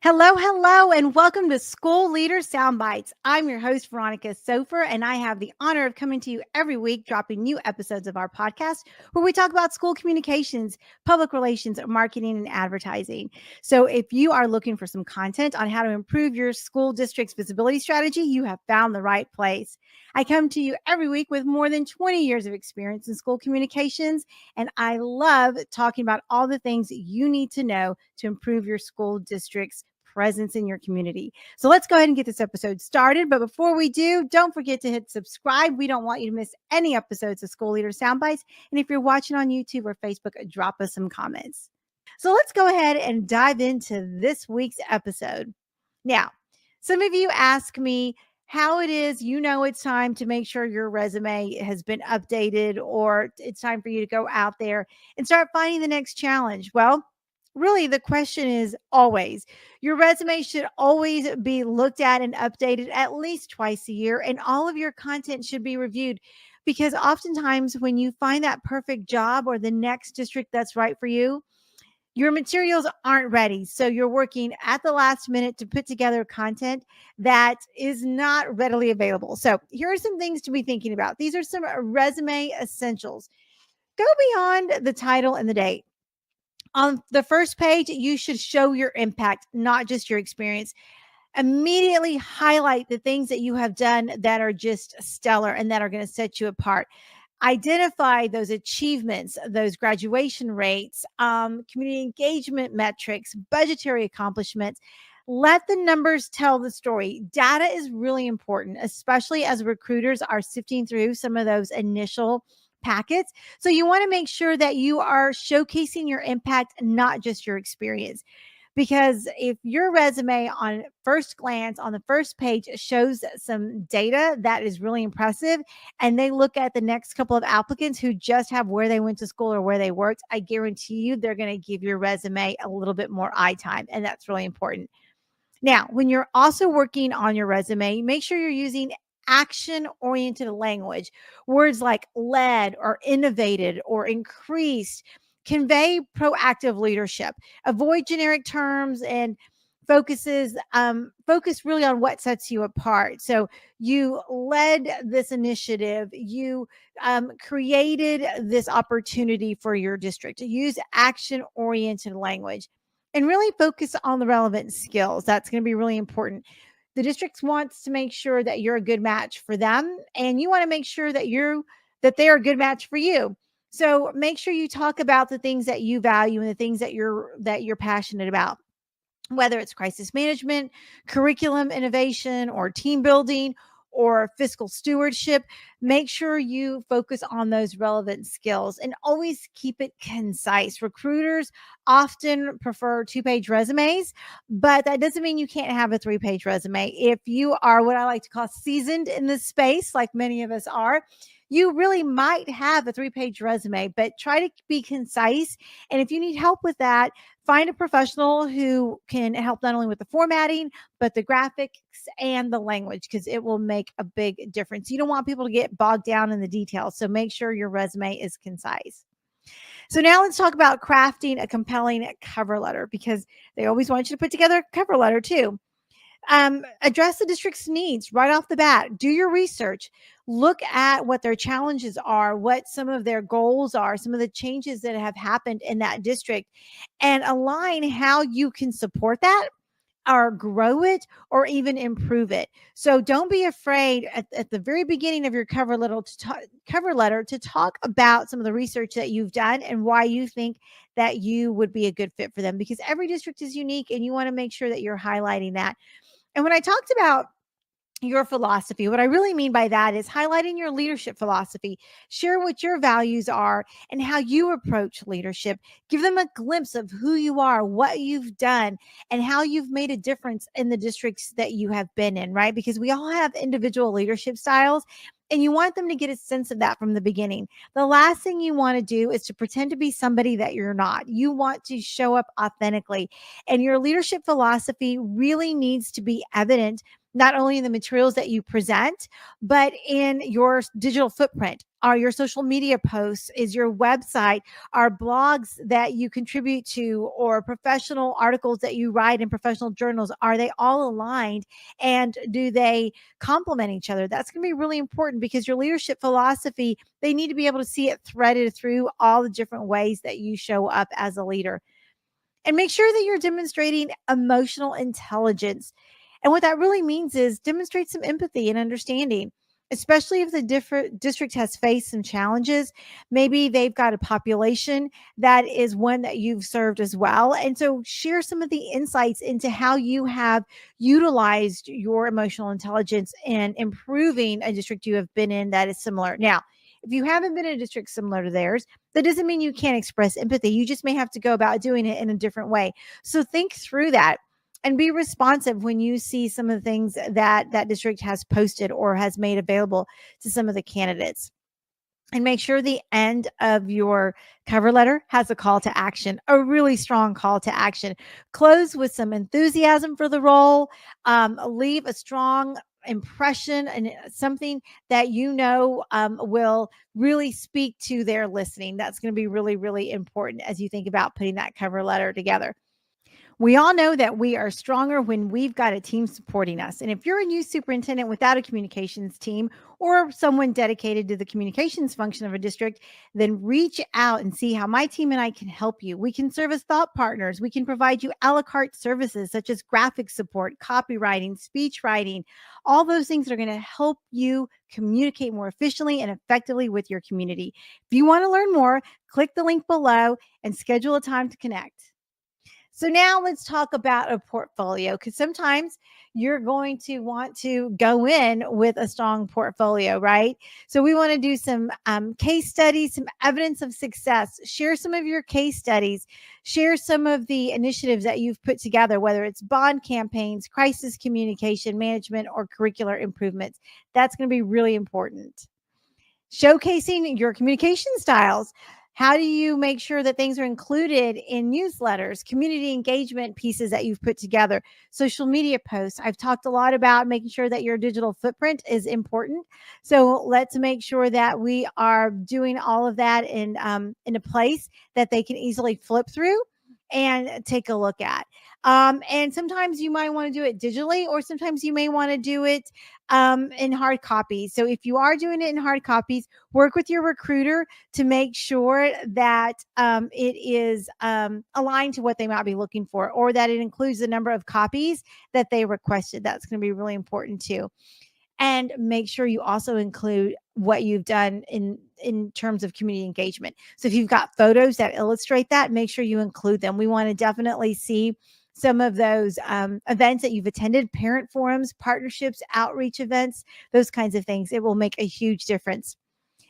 Hello, and welcome to School Leader Soundbites. I'm your host, Veronica Sofer, and I have the honor of coming to you every week, dropping new episodes of our podcast where we talk about school communications, public relations, marketing, and advertising. So if you are looking for some content on how to improve your school district's visibility strategy, you have found the right place. I come to you every week with more than 20 years of experience in school communications, and I love talking about all the things you need to know to improve your school district's presence in your community. So let's go ahead and get this episode started. But before we do, don't forget to hit subscribe. We don't want you to miss any episodes of School Leader Soundbites. And if you're watching on YouTube or Facebook, drop us some comments. So let's go ahead and dive into this week's episode. Now, some of you ask me how it is it's time to make sure your resume has been updated or it's time for you to go out there and start finding the next challenge. Well, really, the question is always your resume should always be looked at and updated at least twice a year, and all of your content should be reviewed because oftentimes when you find that perfect job or the next district that's right for you, your materials aren't ready. So you're working at the last minute to put together content that is not readily available. So here are some things to be thinking about. These are some resume essentials. Go beyond the title and the date. On the first page, you should show your impact, not just your experience. Immediately highlight the things that you have done that are just stellar and that are going to set you apart. Identify those achievements, those graduation rates, community engagement metrics, budgetary accomplishments. Let the numbers tell the story. Data is really important, especially as recruiters are sifting through some of those initial packets. So you want to make sure that you are showcasing your impact, not just your experience. Because if your resume on first glance on the first page shows some data that is really impressive, and they look at the next couple of applicants who just have where they went to school or where they worked, I guarantee you they're going to give your resume a little bit more eye time. And that's really important. Now, when you're also working on your resume, make sure you're using action-oriented language. Words like led or innovated or increased convey proactive leadership. Avoid generic terms and focus really on what sets you apart. So you led this initiative, you created this opportunity for your district. Use action-oriented language and really focus on the relevant skills. That's going to be really important. The district wants to make sure that you're a good match for them, and you want to make sure that they're a good match for you. So make sure you talk about the things that you value and the things that you're passionate about, whether it's crisis management, curriculum innovation, or team building, or fiscal stewardship. Make sure you focus on those relevant skills and always keep it concise. Recruiters often prefer 2-page resumes, but that doesn't mean you can't have a 3-page resume. If you are what I like to call seasoned in this space, like many of us are, you really might have a 3-page resume, but try to be concise. And if you need help with that, find a professional who can help not only with the formatting, but the graphics and the language, because it will make a big difference. You don't want people to get bogged down in the details. So make sure your resume is concise. So now let's talk about crafting a compelling cover letter, because they always want you to put together a cover letter too. Address the district's needs right off the bat. Do your research. Look at what their challenges are, what some of their goals are, some of the changes that have happened in that district, and align how you can support that or grow it or even improve it. So don't be afraid at the very beginning of your cover letter to talk about some of the research that you've done and why you think that you would be a good fit for them, because every district is unique and you want to make sure that you're highlighting that. And when I talked about your philosophy, what I really mean by that is highlighting your leadership philosophy. Share what your values are and how you approach leadership. Give them a glimpse of who you are, what you've done, and how you've made a difference in the districts that you have been in, right? Because we all have individual leadership styles, and you want them to get a sense of that from the beginning. The last thing you want to do is to pretend to be somebody that you're not. You want to show up authentically, and your leadership philosophy really needs to be evident not only in the materials that you present, but in your digital footprint. Are your social media posts, is your website, are blogs that you contribute to, or professional articles that you write in professional journals, are they all aligned, and do they complement each other? That's going to be really important, because your leadership philosophy, they need to be able to see it threaded through all the different ways that you show up as a leader. And make sure that you're demonstrating emotional intelligence. And what that really means is demonstrate some empathy and understanding, especially if the different district has faced some challenges. Maybe they've got a population that is one that you've served as well. And so share some of the insights into how you have utilized your emotional intelligence in improving a district you have been in that is similar. Now, if you haven't been in a district similar to theirs, that doesn't mean you can't express empathy. You just may have to go about doing it in a different way. So think through that and be responsive when you see some of the things that that district has posted or has made available to some of the candidates. And make sure the end of your cover letter has a call to action, a really strong call to action. Close with some enthusiasm for the role. Leave a strong impression and something that will really speak to their listening. That's going to be really, really important as you think about putting that cover letter together. We all know that we are stronger when we've got a team supporting us. And if you're a new superintendent without a communications team or someone dedicated to the communications function of a district, then reach out and see how my team and I can help you. We can serve as thought partners. We can provide you a la carte services such as graphic support, copywriting, speech writing. All those things are going to help you communicate more efficiently and effectively with your community. If you want to learn more, click the link below and schedule a time to connect. So now let's talk about a portfolio, because sometimes you're going to want to go in with a strong portfolio, right? So we want to do some case studies, some evidence of success. Share some of your case studies. Share some of the initiatives that you've put together, whether it's bond campaigns, crisis communication management, or curricular improvements. That's going to be really important. Showcasing your communication styles. How do you make sure that things are included in newsletters, community engagement pieces that you've put together, social media posts? I've talked a lot about making sure that your digital footprint is important. So let's make sure that we are doing all of that in a place that they can easily flip through and take a look at. And sometimes you might want to do it digitally, or sometimes you may want to do it in hard copies. So if you are doing it in hard copies, work with your recruiter to make sure that it is aligned to what they might be looking for, or that it includes the number of copies that they requested. That's going to be really important too. And make sure you also include what you've done in terms of community engagement. So if you've got photos that illustrate that, make sure you include them. We want to definitely see some of those events that you've attended, parent forums, partnerships, outreach events, those kinds of things. It will make a huge difference.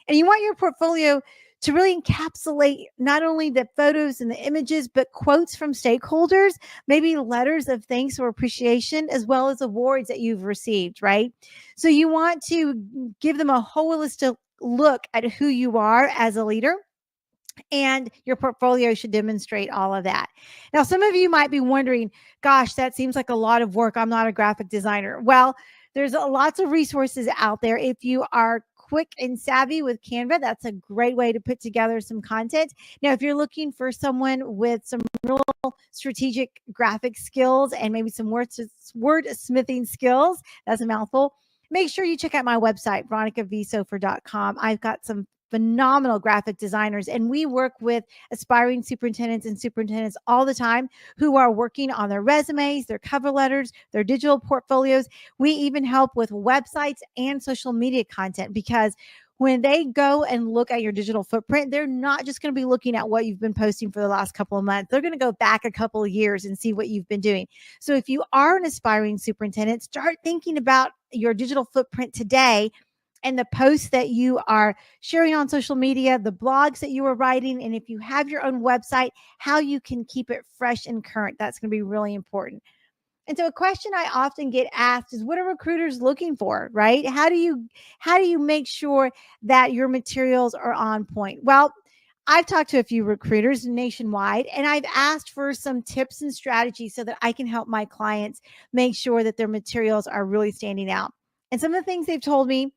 And you want your portfolio to really encapsulate not only the photos and the images, but quotes from stakeholders, maybe letters of thanks or appreciation, as well as awards that you've received, right? So you want to give them a holistic look at who you are as a leader, and your portfolio should demonstrate all of that. Now, some of you might be wondering, gosh, that seems like a lot of work. I'm not a graphic designer. Well, there's lots of resources out there. If you are quick and savvy with Canva, that's a great way to put together some content. Now, if you're looking for someone with some real strategic graphic skills and maybe some wordsmithing skills, that's a mouthful, make sure you check out my website, veronicavsofer.com. I've got some phenomenal graphic designers, and we work with aspiring superintendents and superintendents all the time who are working on their resumes, their cover letters, their digital portfolios. We even help with websites and social media content, because when they go and look at your digital footprint, they're not just going to be looking at what you've been posting for the last couple of months. They're going to go back a couple of years and see what you've been doing. So if you are an aspiring superintendent, start thinking about your digital footprint today, and the posts that you are sharing on social media, the blogs that you are writing, and if you have your own website, how you can keep it fresh and current. That's going to be really important. And so a question I often get asked is, what are recruiters looking for, right? How do you make sure that your materials are on point? Well, I've talked to a few recruiters nationwide, and I've asked for some tips and strategies so that I can help my clients make sure that their materials are really standing out. And some of the things they've told me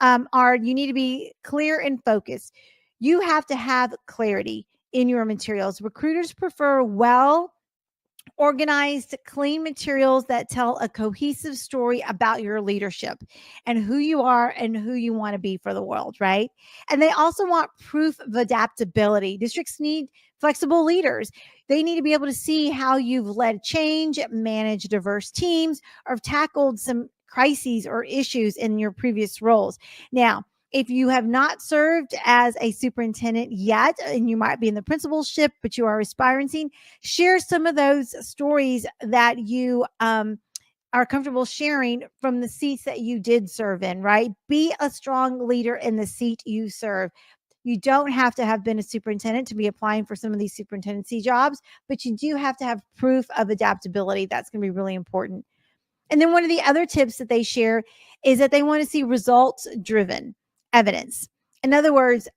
are you need to be clear and focused. You have to have clarity in your materials. Recruiters prefer organized, clean materials that tell a cohesive story about your leadership and who you are and who you want to be for the world, right? And they also want proof of adaptability. Districts need flexible leaders. They need to be able to see how you've led change, managed diverse teams, or tackled some crises or issues in your previous roles. Now, if you have not served as a superintendent yet, and you might be in the principalship, but you are aspiring, share some of those stories that you are comfortable sharing from the seats that you did serve in, right? Be a strong leader in the seat you serve. You don't have to have been a superintendent to be applying for some of these superintendency jobs, but you do have to have proof of adaptability. That's going to be really important. And then one of the other tips that they share is that they want to see results driven evidence. In other words,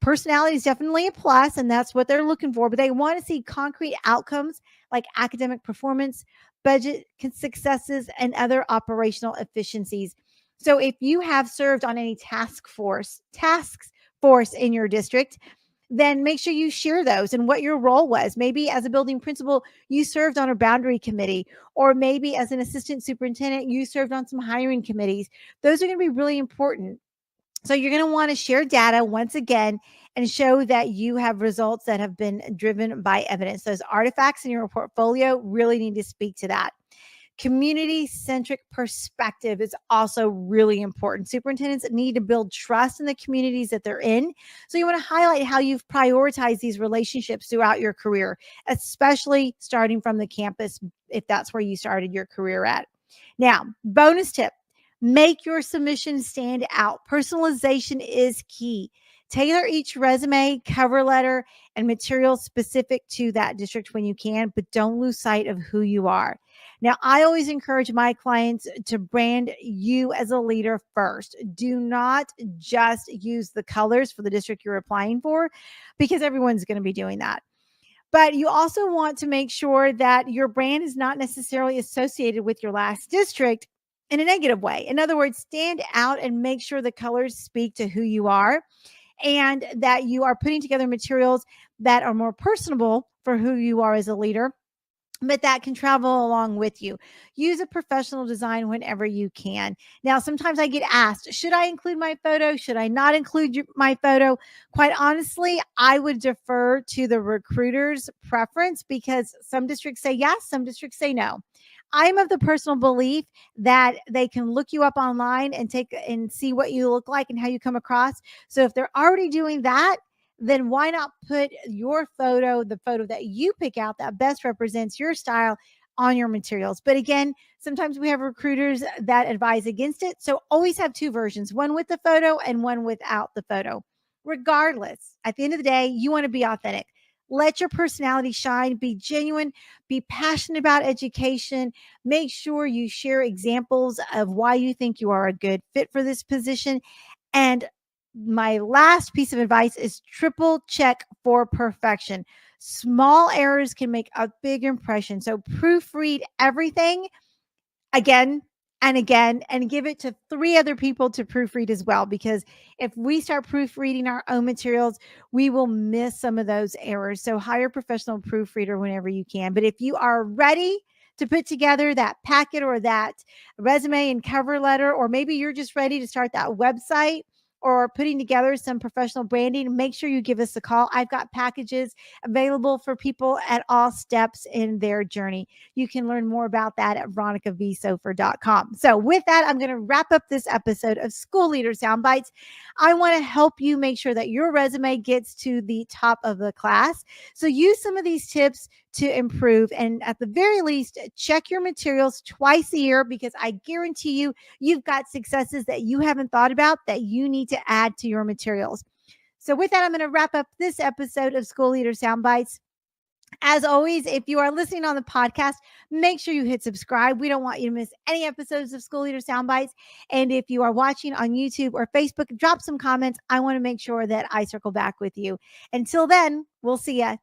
personality is definitely a plus, and that's what they're looking for, but they want to see concrete outcomes like academic performance, budget successes, and other operational efficiencies. So if you have served on any tasks force in your district, then make sure you share those and what your role was. Maybe as a building principal, you served on a boundary committee, or maybe as an assistant superintendent, you served on some hiring committees. Those are going to be really important. So you're going to want to share data once again and show that you have results that have been driven by evidence. Those artifacts in your portfolio really need to speak to that. Community-centric perspective is also really important. Superintendents need to build trust in the communities that they're in. So you want to highlight how you've prioritized these relationships throughout your career, especially starting from the campus, if that's where you started your career at. Now, bonus tip, make your submission stand out. Personalization is key. Tailor each resume, cover letter, and material specific to that district when you can, but don't lose sight of who you are. Now, I always encourage my clients to brand you as a leader first. Do not just use the colors for the district you're applying for, because everyone's going to be doing that. But you also want to make sure that your brand is not necessarily associated with your last district in a negative way. In other words, stand out and make sure the colors speak to who you are, and that you are putting together materials that are more personable for who you are as a leader, but that can travel along with you. Use a professional design whenever you can. Now, sometimes I get asked, should I include my photo? Should I not include my photo? Quite honestly, I would defer to the recruiter's preference, because some districts say yes, some districts say no. I'm of the personal belief that they can look you up online and see what you look like and how you come across. So if they're already doing that, then why not put your photo, the photo that you pick out that best represents your style, on your materials? But again, sometimes we have recruiters that advise against it. So always have two versions, one with the photo and one without the photo. Regardless, at the end of the day, you want to be authentic. Let your personality shine, be genuine, be passionate about education. Make sure you share examples of why you think you are a good fit for this position. And my last piece of advice is triple check for perfection. Small errors can make a big impression. So proofread everything again and again, and give it to 3 other people to proofread as well. Because if we start proofreading our own materials, we will miss some of those errors. So hire a professional proofreader whenever you can. But if you are ready to put together that packet or that resume and cover letter, or maybe you're just ready to start that website or putting together some professional branding, make sure you give us a call. I've got packages available for people at all steps in their journey. You can learn more about that at veronicavsofer.com. So with that, I'm going to wrap up this episode of School Leader Soundbites. I want to help you make sure that your resume gets to the top of the class. So use some of these tips to improve. And at the very least, check your materials twice a year, because I guarantee you've got successes that you haven't thought about that you need to add to your materials. So with that, I'm going to wrap up this episode of School Leader Soundbites. As always, if you are listening on the podcast, make sure you hit subscribe. We don't want you to miss any episodes of School Leader Soundbites. And if you are watching on YouTube or Facebook, drop some comments. I want to make sure that I circle back with you. Until then, we'll see ya.